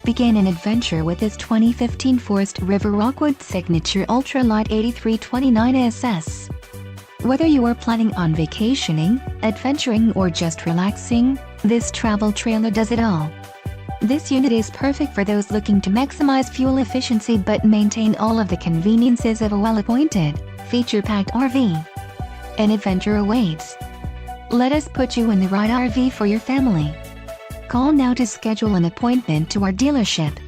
Begin an adventure with this 2015 Forest River Rockwood Signature Ultra Lite 8329SS. Whether you are planning on vacationing, adventuring or just relaxing, this travel trailer does it all. This unit is perfect for those looking to maximize fuel efficiency but maintain all of the conveniences of a well-appointed, feature-packed RV. An adventure awaits. Let us put you in the right RV for your family. Call now to schedule an appointment to our dealership.